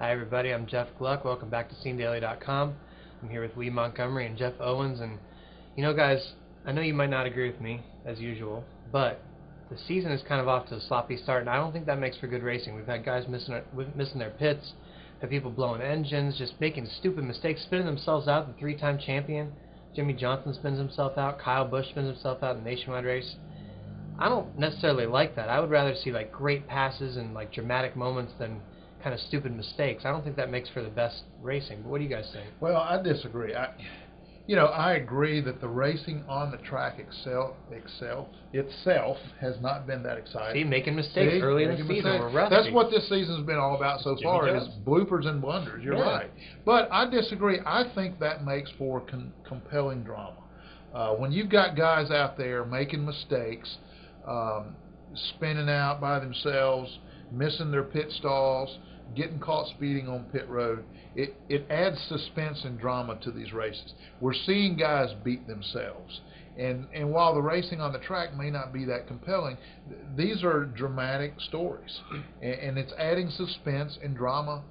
Hi everybody, I'm Jeff Gluck. Welcome back to SceneDaily.com. I'm here with Lee Montgomery and Jeff Owens, and you know, guys, I know you might not agree with me as usual, but the season is kind of off to a sloppy start, and I don't think that makes for good racing. We've had guys missing their pits, had people blowing engines, just making stupid mistakes, spinning themselves out. The three-time champion Jimmie Johnson spins himself out. Kyle Busch spins himself out in the Nationwide race. I don't necessarily like that. I would rather see like great passes and like dramatic moments than kind of stupid mistakes. I don't think that makes for the best racing. But what do you guys think? Well, I disagree. I agree that the racing on the track itself has not been that exciting. See, making mistakes early in the season. We're rusty. That's what this season's been all about so far, is bloopers and blunders. You're right. But I disagree. I think that makes for compelling drama. When you've got guys out there making mistakes, spinning out by themselves, missing their pit stalls, getting caught speeding on pit road, it adds suspense and drama to these races. We're seeing guys beat themselves, and while the racing on the track may not be that compelling, these are dramatic stories, and it's adding suspense and drama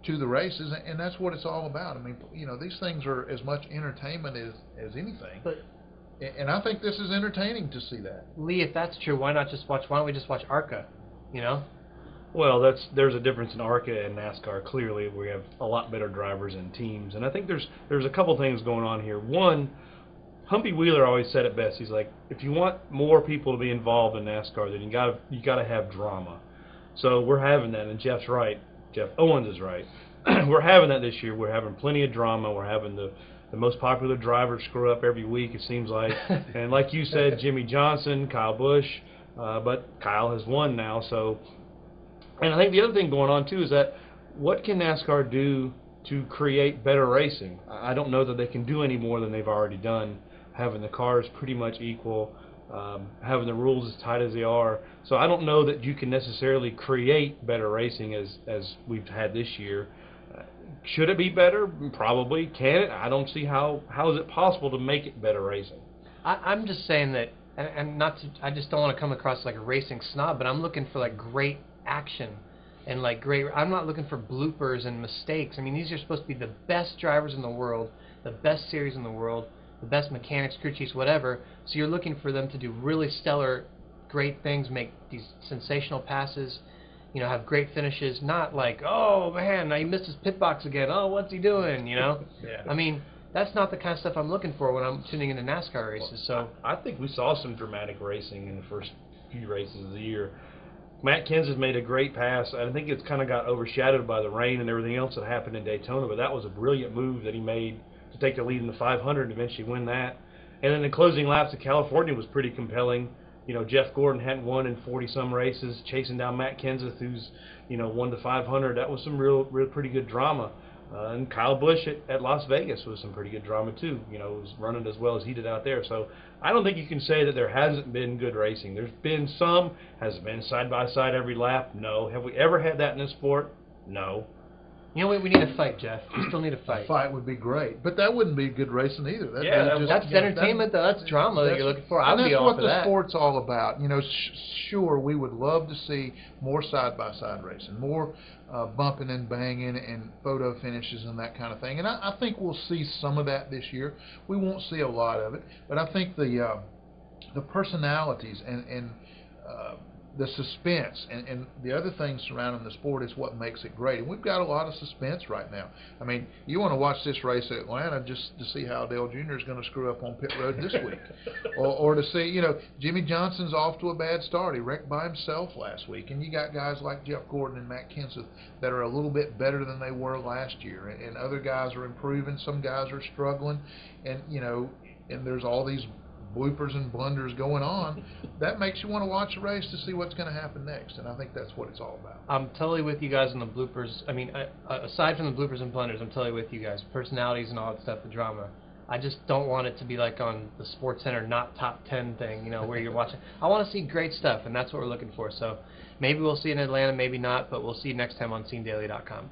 to the races, and that's what it's all about. I mean, you know, these things are as much entertainment as anything. And I think this is entertaining to see that. Lee, if that's true, why don't we just watch ARCA? You know? Well, there's a difference in ARCA and NASCAR. Clearly, we have a lot better drivers and teams, and I think there's a couple things going on here. One, Humpy Wheeler always said it best. He's like, if you want more people to be involved in NASCAR, then you gotta have drama. So we're having that, and Jeff's right. Jeff Owens is right. We're having that this year. We're having plenty of drama. We're having the most popular drivers screw up every week, it seems like. And like you said, Jimmie Johnson, Kyle Busch, but Kyle has won now, so. And I think the other thing going on, too, is that what can NASCAR do to create better racing? I don't know that they can do any more than they've already done, having the cars pretty much equal, having the rules as tight as they are. So I don't know that you can necessarily create better racing as we've had this year. Should it be better? Probably. Can it? I don't see how is it possible to make it better racing. I'm just saying that, and I just don't want to come across like a racing snob, but I'm looking for like great action and like great. I'm not looking for bloopers and mistakes. I mean, these are supposed to be the best drivers in the world, the best series in the world, the best mechanics, crew chiefs, whatever. So you're looking for them to do really stellar, great things, make these sensational passes, you know, have great finishes. Not like, oh man, now he missed his pit box again. Oh, what's he doing? You know. Yeah. I mean, that's not the kind of stuff I'm looking for when I'm tuning into NASCAR races. So I think we saw some dramatic racing in the first few races of the year. Matt Kenseth made a great pass. I think it's kind of got overshadowed by the rain and everything else that happened in Daytona, but that was a brilliant move that he made to take the lead in the 500 and eventually win that. And then the closing laps of California was pretty compelling. You know, Jeff Gordon hadn't won in 40-some races, chasing down Matt Kenseth, who's, you know, won the 500. That was some real pretty good drama. And Kyle Busch at Las Vegas was some pretty good drama too. You know, was running as well as he did out there. So I don't think you can say that there hasn't been good racing. There's been some. Has it been side by side every lap? No. Have we ever had that in this sport? No. you know what? We need a fight, Jeff. We still need a fight. A fight would be great, but that wouldn't be good racing either. That's entertainment, though. That's drama that you're looking for. I'll be all for that. That's what the sport's all about. You know, sure, we would love to see more side-by-side racing, more bumping and banging and photo finishes and that kind of thing. And I think we'll see some of that this year. We won't see a lot of it, but I think the personalities and the suspense and the other things surrounding the sport is what makes it great. And we've got a lot of suspense right now. I mean, you want to watch this race at Atlanta just to see how Dale Jr. is going to screw up on pit road this week. or to see, you know, Jimmie Johnson's off to a bad start. He wrecked by himself last week. And you got guys like Jeff Gordon and Matt Kenseth that are a little bit better than they were last year. And other guys are improving. Some guys are struggling. And, you know, and there's all these bloopers and blunders going on. That makes you want to watch a race to see what's going to happen next, and I think that's what it's all about. I'm totally with you guys on the bloopers. I mean, aside from the bloopers and blunders, I'm totally with you guys. Personalities and all that stuff, the drama. I just don't want it to be like on the Sports Center not top 10 thing, you know, where you're watching. I want to see great stuff, and that's what we're looking for. So maybe we'll see in Atlanta, maybe not, but we'll see you next time on SceneDaily.com.